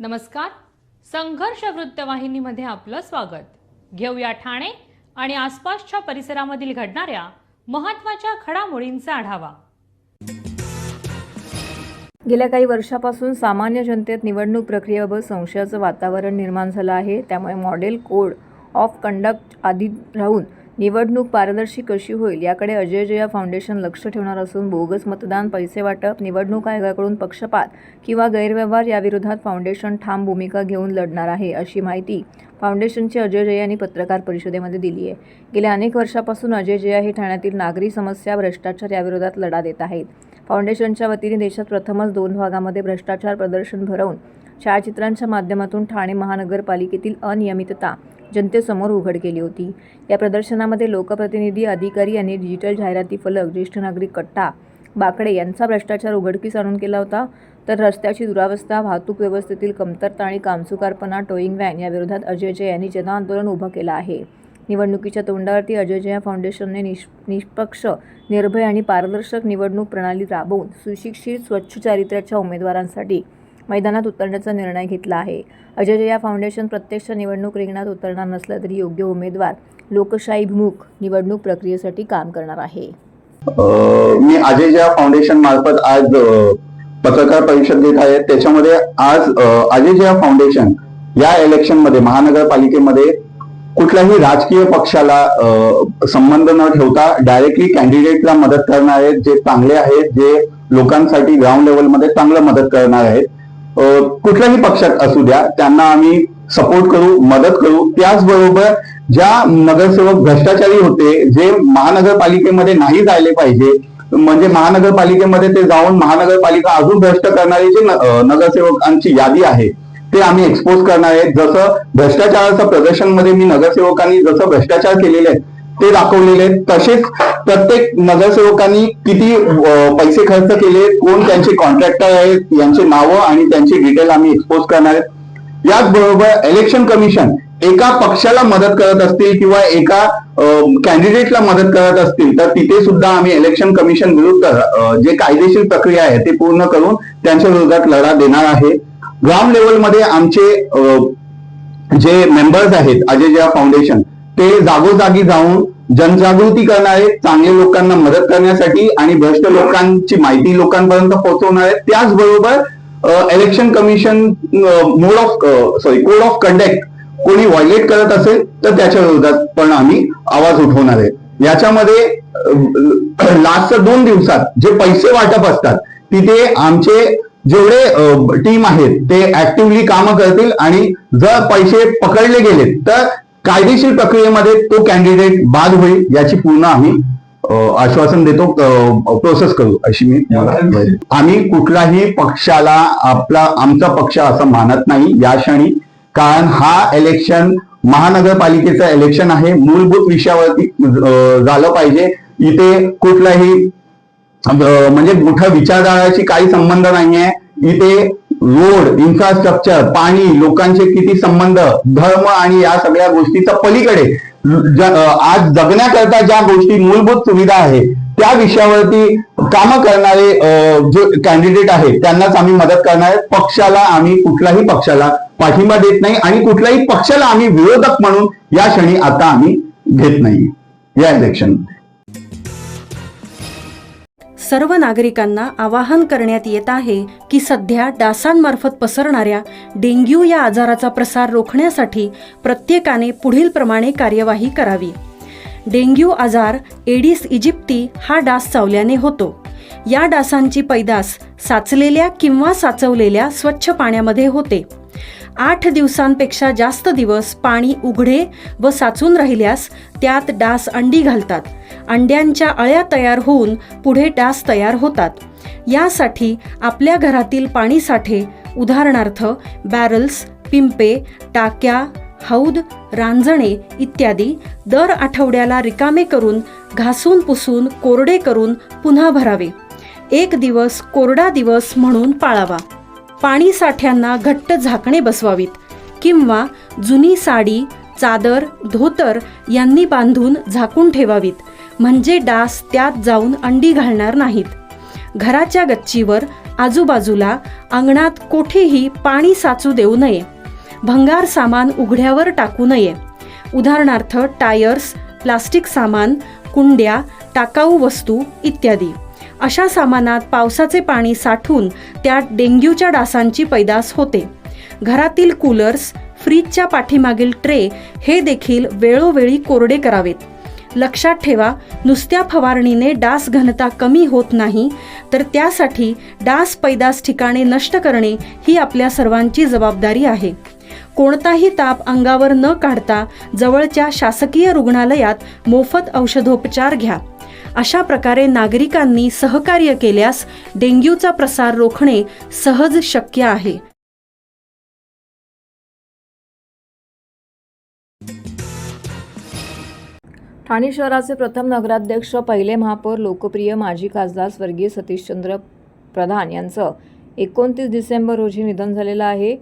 नमस्कार. संघर्ष वृत्तवाहिनीमध्ये आपलं स्वागत. घेऊया ठाणे आणि आसपासच्या परिसरामधील घडणाऱ्या महत्त्वाच्या घडामोडींचा आढावा. गेल्या काही वर्षापासून सामान्य जनतेत निवडणूक प्रक्रियेबाबत संशयाचं वातावरण निर्माण झालं आहे. त्यामुळे मॉडेल कोड ऑफ कंडक्ट आधी राहून निवडणूक पारदर्शी कशी होईल याकडे अजय जया फाउंडेशन लक्ष ठेवणार असून बोगस मतदान, पैसे वाटप, निवडणूक आयोगाकडून पक्षपात किंवा गैरव्यवहार याविरोधात फाउंडेशन ठाम भूमिका घेऊन लढणार आहे, अशी माहिती फाउंडेशनचे अजय जया यांनी पत्रकार परिषदेमध्ये दिली आहे. गेल्या अनेक वर्षापासून अजय जया हे ठाण्यातील नागरी समस्या, भ्रष्टाचार याविरोधात लढा देत आहेत. फाउंडेशनच्या वतीने देशात प्रथमच 2 भागामध्ये भ्रष्टाचार प्रदर्शन भरवून छायाचित्रांच्या माध्यमातून ठाणे महानगरपालिकेतील अनियमितता जनतेसमोर उघड केली होती. या प्रदर्शनामध्ये लोकप्रतिनिधी, अधिकारी यांनी डिजिटल जाहिराती फलक, ज्येष्ठ नागरिक कट्टा बाकडे यांचा भ्रष्टाचार उघडकीस आणून केला होता. तर रस्त्याची दुरावस्था, वाहतूक व्यवस्थेतील कमतरता आणि कामचुकारपणा, टोईंग व्हॅन याविरोधात अजय जया यांनी जनआंदोलन उभं केलं आहे. निवडणुकीच्या तोंडावरती अजय जया फाउंडेशनने निष्पक्ष, निर्भय आणि पारदर्शक निवडणूक प्रणाली राबवून सुशिक्षित, स्वच्छ चारित्र्याच्या उमेदवारांसाठी मैदानात उतरण्याचा निर्णय घेतला आहे. अजय जया फाउंडेशन प्रत्यक्ष निवडणूक रिंगणात उतरणार नसलं तरी योग्य उमेदवार, लोकशाहीभिमुख निवडणूक प्रक्रियेसाठी काम करणार आहे. मी अजय जया फाउंडेशन मार्फत आज पत्रकार परिषद देत आहे. त्याच्यामध्ये आज अजय जया फाउंडेशन या इलेक्शन मध्ये महानगरपालिकेमध्ये कुठल्याही राजकीय पक्षाला संबंध न ठेवता डायरेक्टली कॅन्डिडेटला मदत करणार आहेत, जे चांगले आहेत, जे लोकांसाठी ग्राउंड लेवलमध्ये चांगलं मदत करणार आहेत. कुठल्याही पक्षात असू द्या, त्यांना आम्ही सपोर्ट करू, मदत करू. त्याचबरोबर ज्या नगरसेवक भ्रष्टाचारी होते, जे महानगरपालिकेमध्ये नाही जायला पाहिजे, म्हणजे महानगरपालिकेमध्ये ते जाऊन महानगरपालिका अजून भ्रष्ट करणारे जे नगरसेवकांची यादी आहे ते आम्ही एक्सपोज करणार आहे. जसं भ्रष्टाचाराच्या प्रदर्शनमध्ये मी नगरसेवकांनी जसं भ्रष्टाचार केलेले आहेत ते दाखवलेले आहेत, तसेच प्रत्येक नगरसेवकांनी किती पैसे खर्च केले, कोण त्यांचे कॉन्ट्रॅक्टर आहेत, यांचे नावं आणि त्यांची डिटेल आम्ही एक्सपोज करणार आहेत. याचबरोबर इलेक्शन कमिशन एका पक्षाला मदत करत असतील किंवा एका कॅन्डिडेटला मदत करत असतील तर तिथे सुद्धा आम्ही इलेक्शन कमिशन विरुद्ध जे कायदेशीर प्रक्रिया आहे ते पूर्ण करून त्यांच्या विरोधात लढा देणार आहे. ग्राउंड लेवलमध्ये आमचे जे मेंबर्स आहेत अजय जया फाउंडेशन, ते जागोजागी जाऊन जनजागृती करणार आहेत, चांगल्या लोकांना मदत करण्यासाठी आणि भ्रष्ट लोकांची माहिती लोकांपर्यंत पोहोचवणार आहेत. त्याचबरोबर election commission code of conduct कोणी व्हायलेट करत असेल तर त्याच्या विरोधात पण आम्ही आवाज उठवणार आहे. याच्यामध्ये लास्टच्या 2 दिवसात जे पैसे वाटप असतात तिथे आमचे जेवढे टीम आहेत ते ऍक्टिव्हली कामं करतील आणि जर पैसे पकडले गेले तर कायदेशीर प्रक्रियेमध्ये तो कॅन्डिडेट बाद होईल याची पूर्ण आम्ही आश्वासन देतो, प्रोसेस करू अशी मी. आम्ही कुठल्याही पक्षाला आमचा पक्ष असं मानत नाही या क्षणी, कारण हा इलेक्शन महानगरपालिकेचं इलेक्शन आहे. मूलभूत विषयावरती झालं पाहिजे. इथे कुठलाही म्हणजे मोठ्या विचारधाराशी काही संबंध नाहीये. इथे रोड, इन्फ्रास्ट्रक्चर, पाणी, लोकांचे किती संबंध, धर्म आणि या सगळ्या गोष्टीच्या पलीकडे आज जगण्याकरता ज्या गोष्टी मूलभूत सुविधा आहे त्या विषयावरती कामं करणारे जे कॅन्डिडेट आहेत त्यांनाच आम्ही मदत करणार आहे. पक्षाला आम्ही कुठल्याही पक्षाला पाठिंबा देत नाही आणि कुठल्याही पक्षाला आम्ही विरोधक म्हणून या क्षणी आता आम्ही घेत नाही या इलेक्शन. सर्व नागरिकांना आवाहन करण्यात येत आहे की सध्या डासांमार्फत पसरणाऱ्या डेंग्यू या आजाराचा प्रसार रोखण्यासाठी प्रत्येकाने पुढील प्रमाणे कार्यवाही करावी. डेंग्यू आजार एडिस इजिप्ती हा डास चावल्याने होतो. या डासांची पैदास साचलेल्या किंवा साचवलेल्या स्वच्छ पाण्यामध्ये होते. 8 दिवसांपेक्षा जास्त दिवस पाणी उघडे व साचून राहिल्यास त्यात डास अंडी घालतात. अंड्यांच्या अळ्या तयार होऊन पुढे डास तयार होतात. यासाठी आपल्या घरातील पाणीसाठे, उदाहरणार्थ बॅरल्स, पिंपे, टाक्या, हौद, रांजणे इत्यादी दर आठवड्याला रिकामे करून घासून पुसून कोरडे करून पुन्हा भरावे. 1 दिवस कोरडा दिवस म्हणून पाळावा. पाणी साठ्यांना घट्ट झाकणे बसवावीत किंवा जुनी साडी, चादर, धोतर यांनी बांधून झाकून ठेवावीत, म्हणजे डास त्यात जाऊन अंडी घालणार नाहीत. घराच्या गच्चीवर आजूबाजूला अंगणात कोठेही पाणी साचू देऊ नये. भंगार सामान उघड्यावर टाकू नये. उदाहरणार्थ टायर्स, प्लास्टिक सामान, कुंड्या, टाकाऊ वस्तू इत्यादी. अशा सामानात पावसाचे पाणी साठून त्यात डेंग्यूच्या डासांची पैदास होते. घरातील कूलर्स, फ्रीजच्या पाठीमागील ट्रे हे देखील वेळोवेळी कोरडे करावेत. लक्षात ठेवा, नुसत्या फवारणीने डास घनता कमी होत नाही, तर त्यासाठी डास पैदास ठिकाणे नष्ट करणे ही आपल्या सर्वांची जबाबदारी आहे. कोणताही ताप अंगावर न काढता जवळच्या शासकीय रुग्णालयात मोफत औषधोपचार घ्या. अशा प्रकारे नागरिकांनी सहकार्य केल्यास डेंग्यूचा प्रसार रोखणे सहज शक्य आहे. ठाणे शहराचे प्रथम नगराध्यक्ष, पहिले महापौर, लोकप्रिय माजी खासदार स्वर्गीय सतीशचंद्र प्रधान यांचं 29 डिसेंबर रोजी निधन झालेलं आहे.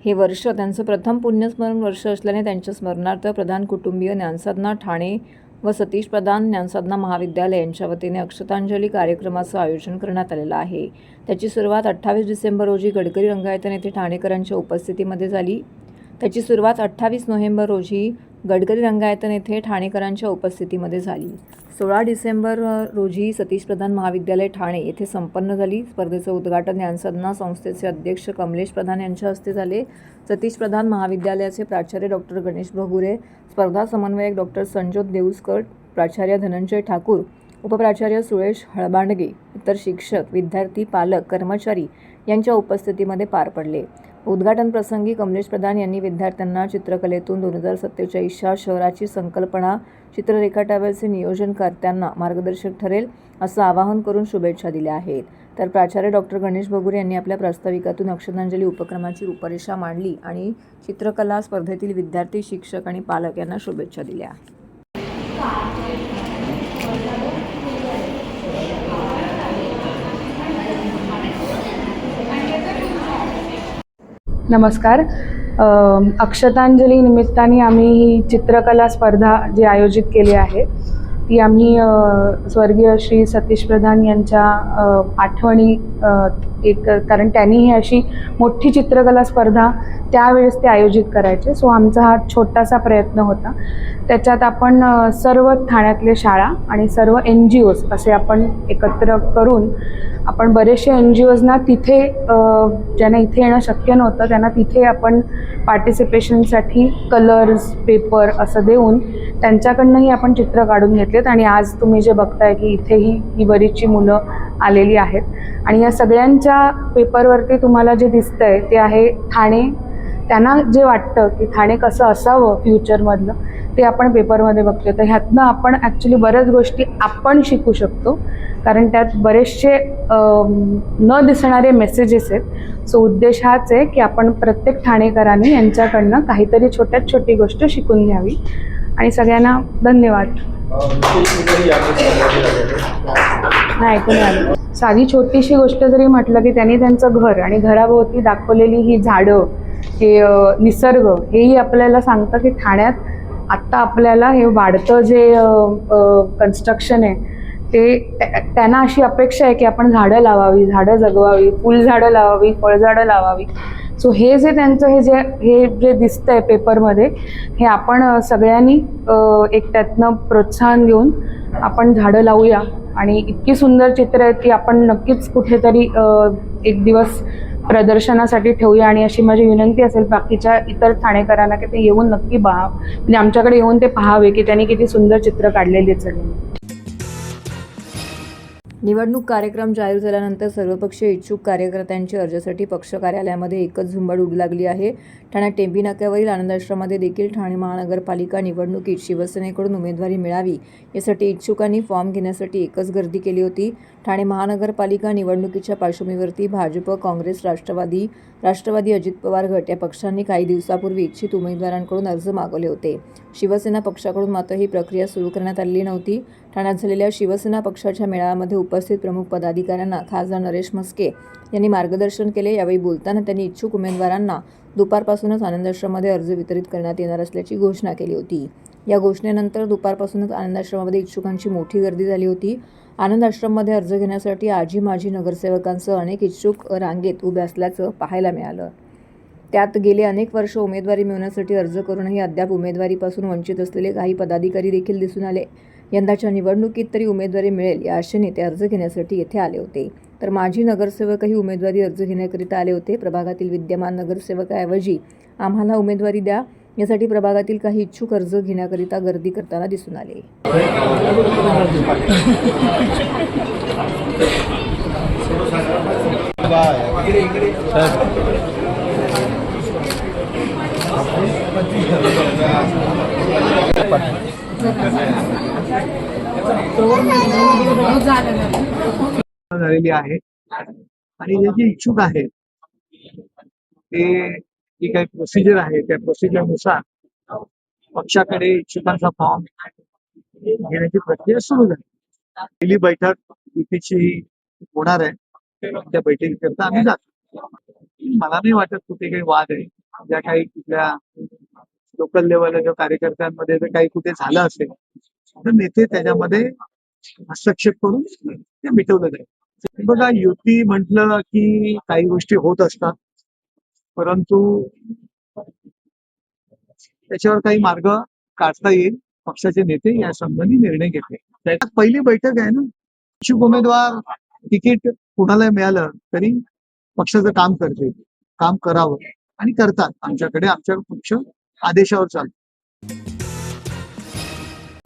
हे वर्ष त्यांचं प्रथम पुण्यस्मरण वर्ष असल्याने त्यांच्या स्मरणार्थ प्रधान कुटुंबीय ज्ञानसाधना ठाणे व सतीश प्रधान ज्ञानसाधना महाविद्यालय यांच्या वतीने अक्षतांजली कार्यक्रमाचं आयोजन करण्यात आलेलं आहे. त्याची सुरुवात 28 डिसेंबर रोजी गडकरी रंगायतन येथे ठाणेकरांच्या उपस्थितीमध्ये झाली. त्याची सुरुवात 28 नोव्हेंबर रोजी गडकरी रंगायतन येथे ठाणेकरांच्या उपस्थितीमध्ये झाली. 16 डिसेंबर रोजी सतीश प्रधान महाविद्यालय ठाणे येथे संपन्न झाली. स्पर्धेचं उद्घाटन ज्ञानसाधना संस्थेचे अध्यक्ष कमलेश प्रधान यांच्या हस्ते झाले. सतीश प्रधान महाविद्यालयाचे प्राचार्य डॉक्टर गणेश भगुरे, स्पर्धा समन्वयक डॉक्टर संजोत देऊस्कर, प्राचार्य धनंजय ठाकूर, उपप्राचार्य सुरेश हळबांडगे, इतर शिक्षक, विद्यार्थी, पालक, कर्मचारी यांच्या उपस्थितीमध्ये पार पडले. उद्घाटन प्रसंगी कमलेश प्रधान यांनी विद्यार्थ्यांना चित्रकलेतून 2047च्या शहराची संकल्पना चित्र रेखाटावयाचे नियोजनकर्त्यांना मार्गदर्शक ठरेल असं आवाहन करून शुभेच्छा दिल्या आहेत. तर प्राचार्य डॉक्टर गणेश भगुरे यांनी आपल्या प्रास्ताविकातून अक्षतांजली उपक्रमाची रूपरेषा मांडली आणि चित्रकला स्पर्धेतील विद्यार्थी, शिक्षक आणि पालक यांना शुभेच्छा दिल्या. नमस्कार. अक्षतांजली निमित्ताने आम्ही ही चित्रकला स्पर्धा जी आयोजित केली आहे ती आम्ही स्वर्गीय श्री सतीश प्रधान यांच्या आठवणी कारण त्यांनी ही अशी मोठी चित्रकला स्पर्धा त्यावेळेस ते आयोजित करायचे. सो आमचा हा छोटासा प्रयत्न होता. त्याच्यात आपण सर्व ठाण्यातले शाळा आणि सर्व NGOs असे आपण एकत्र करून आपण बरेचसे NGOsना तिथे ज्यांना इथे येणं शक्य नव्हतं त्यांना तिथे आपण पार्टिसिपेशनसाठी कलर्स, पेपर असं देऊन त्यांच्याकडनंही आपण चित्र काढून घेतलेत. आणि आज तुम्ही जे बघताय की इथेही ही बरीचशी मुलं आलेली आहेत आणि या सगळ्यांच्या पेपरवरती तुम्हाला जे दिसतंय ते आहे ठाणे. त्यांना जे वाटतं की ठाणे कसं असावं फ्युचरमधलं ते आपण पेपरमध्ये बघतो. तर ह्यातनं आपण ॲक्च्युली बऱ्याच गोष्टी आपण शिकू शकतो कारण त्यात बरेचसे न दिसणारे मेसेजेस आहेत. सो उद्देश हाच आहे की आपण प्रत्येक ठाणेकरांनी यांच्याकडनं काहीतरी छोट्यात छोटी गोष्ट शिकून घ्यावी. आणि सगळ्यांना धन्यवाद. नाही ऐकून आलं. साधी छोटीशी गोष्ट जरी म्हटलं की त्यांनी त्यांचं घर आणि घराभोवती दाखवलेली ही झाडं, हे निसर्ग हेही आपल्याला सांगतं की ठाण्यात आत्ता आपल्याला हे वाढतं जे कन्स्ट्रक्शन आहे ते त्यांना अशी अपेक्षा आहे की आपण झाडं लावावी, झाडं जगवावी, फुलझाडं लावावी, फळझाडं लावावी. सो हे जे त्यांचं हे जे दिसतंय पेपरमध्ये हे आपण सगळ्यांनी एक त्यातनं प्रोत्साहन घेऊन आपण झाडं लावूया. आणि इतकी सुंदर चित्र आहेत की आपण नक्कीच कुठेतरी एक दिवस प्रदर्शनासाठी ठेवूया. आणि अशी माझी विनंती असेल बाकीच्या इतर ठाणेकरांना की ते येऊन नक्की म्हणजे आमच्याकडे येऊन ते पाहावे की त्यांनी किती सुंदर चित्र काढलेली आहेत. निवडणूक कार्यक्रम जाहीर झाल्यानंतर सर्वपक्षीय इच्छुक कार्यकर्त्यांची अर्जासाठी पक्ष कार्यालयामध्ये एकच झुंबड उडू लागली आहे. ठाण्यात टेंभी नाक्यावरील आनंदाश्रममध्ये देखील ठाणे महानगरपालिका निवडणुकीत शिवसेनेकडून उमेदवारी मिळावी यासाठी इच्छुकांनी फॉर्म घेण्यासाठी एकच गर्दी केली होती. ठाणे महानगरपालिका निवडणुकीच्या पार्श्वभूमीवरती भाजप, काँग्रेस, राष्ट्रवादी, अजित पवार गट या पक्षांनी काही दिवसापूर्वी इच्छित उमेदवारांकडून अर्ज मागवले होते. शिवसेना पक्षाकडून मात्र ही प्रक्रिया सुरू करण्यात आलेली नव्हती. ठाण्यात झालेल्या शिवसेना पक्षाच्या मेळाव्यामध्ये उपस्थित प्रमुख पदाधिकाऱ्यांना खासदार नरेश म्हस्के यांनी मार्गदर्शन केले. यावेळी बोलताना त्यांनी इच्छुक उमेदवारांना दुपारपासूनच आनंदाश्रममध्ये अर्ज वितरित करण्यात येणार असल्याची घोषणा केली होती. या घोषणेनंतर दुपारपासूनच आनंदाश्रमामध्ये इच्छुकांची मोठी गर्दी झाली होती. आनंद आश्रममध्ये अर्ज घेण्यासाठी आजी माजी नगरसेवकांसह अनेक इच्छुक रांगेत उभे असल्याचं पाहायला मिळालं. त्यात गेले अनेक वर्ष उमेदवारी मिळवण्यासाठी अर्ज करूनही अद्याप उमेदवारीपासून वंचित असलेले काही पदाधिकारी देखील दिसून आले. यंदाच्या निवडणुकीत तरी उमेदवारी मिळेल या आशेने ते अर्ज घेण्यासाठी येथे आले होते. तर माजी नगरसेवकही उमेदवारी अर्ज घेण्याकरिता आले होते. प्रभागातील विद्यमान नगरसेवकाऐवजी आम्हाला उमेदवारी द्या यासाठी प्रभागातील काही इच्छुक अर्ज घेण्याकरिता गर्दी करताना दिसून आले. झालेली आहे आणि जे जे इच्छुक आहेत ते जी काही प्रोसिजर आहे त्या प्रोसिजरनुसार पक्षाकडे इच्छुकांचा फॉर्म घेण्याची प्रक्रिया सुरू झाली. पहिली बैठक युतीची होणार आहे, त्या बैठकीकरता आम्ही जातो. मला नाही वाटत कुठे काही वाद आहे. ज्या काही कुठल्या लोकल लेवलच्या कार्यकर्त्यांमध्ये जर काही कुठे झालं असेल तर नेते त्याच्यामध्ये हस्तक्षेप करून ते मिटवलं जाईल. बघा, युती म्हटलं की काही गोष्टी होत असतात, परंतु त्याच्यावर काही मार्ग काढता येईल. पक्षाचे नेते या संबंधी निर्णय घेतले. त्यात पहिली बैठक आहे ना. इच्छुक उमेदवार तिकीट कुणाला मिळालं तरी पक्षाचं काम करते, काम करावं आणि करतात. आमच्या पक्ष आदेशावर चालतो.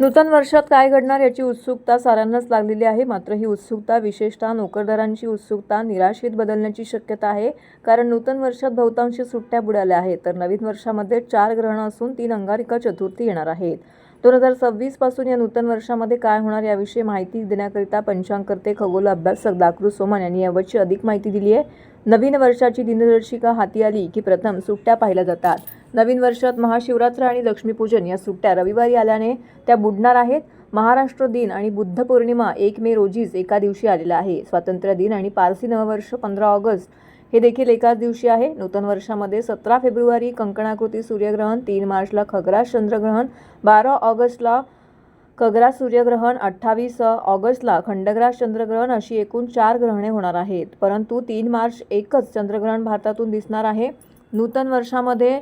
नूतन वर्षात काय घडणार याची उत्सुकता साऱ्यांनाच लागलेली आहे. मात्र ही उत्सुकता, विशेषतः नोकरदारांची उत्सुकता निराशेत बदलण्याची शक्यता आहे. कारण नूतन वर्षात बहुतांशी सुट्ट्या बुडाल्या आहेत. तर नवीन वर्षामध्ये 4 ग्रहणं असून 3 अंगारिका चतुर्थी येणार आहेत. 2026 पासून या नूतन वर्षामध्ये काय होणार याविषयी माहिती देण्याकरिता पंचांगकर्ते खगोल अभ्यासक दाकृ सोमन यांनी यावरची अधिक माहिती दिली आहे. नवीन वर्षाची दिनदर्शिका हाती आली की प्रथम सुट्ट्या पाहिल्या जातात. नवीन वर्षात महाशिवरात्र आणि लक्ष्मीपूजन या सुट्ट्या रविवारी आल्याने त्या बुडणार आहेत. महाराष्ट्र दिन आणि बुद्ध पौर्णिमा 1 मे रोजीच एका दिवशी आलेला आहे. स्वातंत्र्य दिन आणि पारसी नववर्ष 15 ऑगस्ट हे देखील एकाच दिवशी आहे. नूतन वर्षामध्ये 17 फेब्रुवारी कंकणाकृती सूर्यग्रहण, 3 मार्चला खग्रास चंद्रग्रहण, 12 ऑगस्टला खग्रास सूर्यग्रहण, 28 ऑगस्टला खंडग्रास चंद्रग्रहण अशी एकूण 4 ग्रहणे होणार आहेत. परंतु 3 मार्च एकच चंद्रग्रहण भारतातून दिसणार आहे. नूतन वर्षामध्ये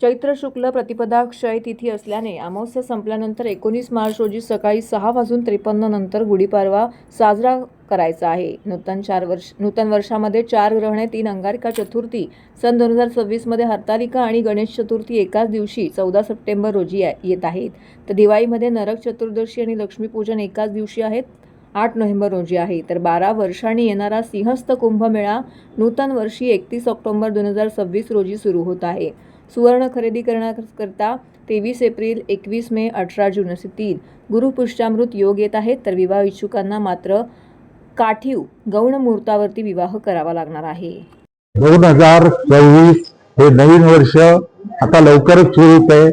चैत्र शुक्ल प्रतिपदा क्षय तिथी असल्याने अमावस्या संपल्यानंतर 19 मार्च रोजी सकाळी 6:53 नंतर गुढीपाडवा साजरा करायचा आहे. नूतन वर्षामध्ये 4 ग्रहणे, 3 अंगारिका चतुर्थी, सन 2026 मध्ये हरतालिका आणि गणेश चतुर्थी एकाच दिवशी 14 सप्टेंबर रोजी येत आहेत. तर दिवाळीमध्ये नरक चतुर्दशी आणि लक्ष्मीपूजन एकाच दिवशी आहेत, 8 नोव्हेंबर रोजी आहे. तर 12 वर्षांनी येणारा सिंहस्थ कुंभमेळा नूतन वर्षी 31 ऑक्टोबर 2026 रोजी सुरू होत आहे. सुवर्ण खरेदी करण्याकरता 23 एप्रिल, 21 मे, 18 जून असे 3 गुरुपुष्यामृत योग येत आहेत. तर विवाह इच्छुकांना मात्र काठीव गौण मुहूर्तावरती विवाह करावा लागणार आहे. 2024 हे नवीन वर्ष आता लवकरच सुरू होत आहे.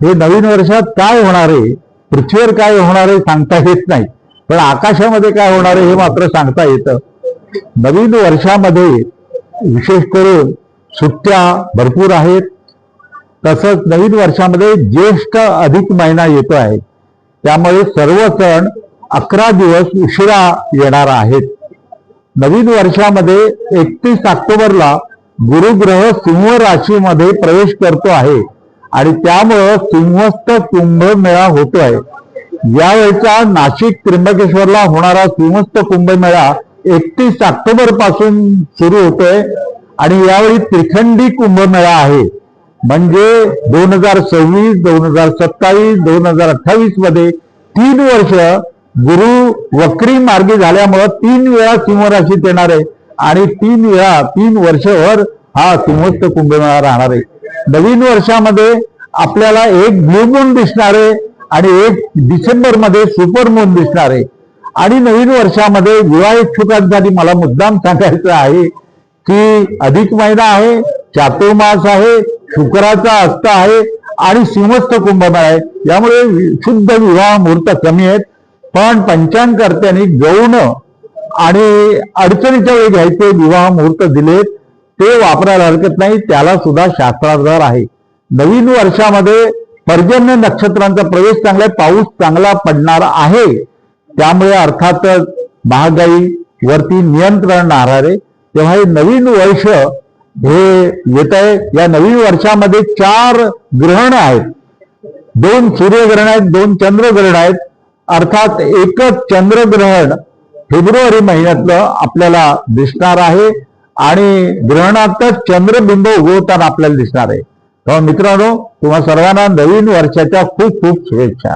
हे नवीन वर्षात काय होणार आहे, पृथ्वीवर काय होणार आहे सांगता येत नाही, पण आकाशामध्ये काय होणार आहे हे मात्र सांगता येतं. नवीन वर्षामध्ये विशेष करून सुट्ट्या भरपूर आहेत. तसंच नवीन वर्षामध्ये ज्येष्ठ अधिक महिना येतो आहे, त्यामुळे सर्व सण 11 दिवस उशिरा येणार आहेत. नवीन वर्षामध्ये 31 ऑक्टोबरला गुरुग्रह सिंह राशीमध्ये प्रवेश करतो आहे आणि त्यामुळं सिंहस्थ कुंभमेळा होतो आहे. यावेळचा नाशिक त्र्यंबकेश्वरला होणारा सिंहस्थ कुंभमेळा 31 ऑक्टोबर पासून सुरू होतोय आणि यावेळी त्रिखंडी कुंभमेळा आहे. म्हणजे 2026, 2027, 2028 मध्ये 3 वर्ष गुरु वक्री मार्गी झाल्यामुळं 3 वेळा सिंह राशीत येणार आहे आणि 3 वर्षभर हा सिंहस्थ कुंभमेळा राहणार आहे. नवीन वर्षामध्ये आपल्याला एक ब्लू मून दिसणार आहे आणि 1 डिसेंबर मध्ये सुपर मून दिसणार आहे. आणि नवीन वर्षामध्ये विवाह इच्छुकांसाठी मला मुद्दाम सांगायचं आहे की अधिक महिना आहे, चातुर्मास आहे, शुक्राचा हस्त आहे आणि सिंहस्थ कुंभमेळा आहे. यामुळे शुद्ध विवाह मुहूर्त कमी आहेत. पण पंचांगकर्त्यांनी गौण आणि अडचणीच्या वेळी घ्यायचे विवाह मुहूर्त दिलेत, ते वापरायला हरकत नाही, त्याला सुद्धा शास्त्राधार आहे. नवीन वर्षामध्ये पर्जन्य नक्षत्रांचा प्रवेश चांगला, पाऊस चांगला पडणार आहे, त्यामुळे अर्थातच महागाईवरती नियंत्रण राहणार आहे. तेव्हा हे नवीन वर्ष हे येत आहे. या नवीन वर्षामध्ये 4 ग्रहण आहेत. 2 सूर्यग्रहण आहेत, 2 चंद्रग्रहण आहेत. अर्थात एकच चंद्रग्रहण फेब्रुवारी महिन्यातलं आपल्याला दिसणार आहे आणि ग्रहणातच चंद्रबिंब उगवताना आपल्याला दिसणार आहे. तेव्हा मित्रांनो, तुम्हा सर्वांना नवीन वर्षाच्या खूप खूप शुभेच्छा.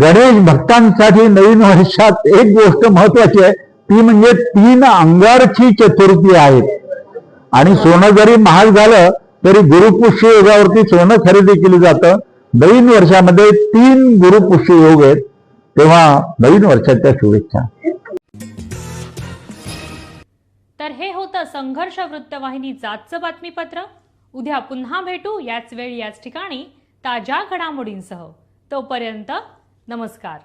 गणेश भक्तांसाठी नवीन वर्षात एक गोष्ट महत्वाची आहे, ती म्हणजे 3 अंगारकी चतुर्थी आहे. आणि सोनं जरी महाग झालं तरी गुरुपुष्य योगावरती सोनं खरेदी केली जातं. नवीन वर्षामध्ये 3 गुरुपुष्य योग आहेत. तेव्हा नवीन वर्षाच्या शुभेच्छा. तर हे होतं संघर्ष वृत्तवाहिनीचं आजचं बातमीपत्र. उद्या पुन्हा भेटू याच वेळी याच ठिकाणी ताज्या घडामोडींसह. तोपर्यंत नमस्कार.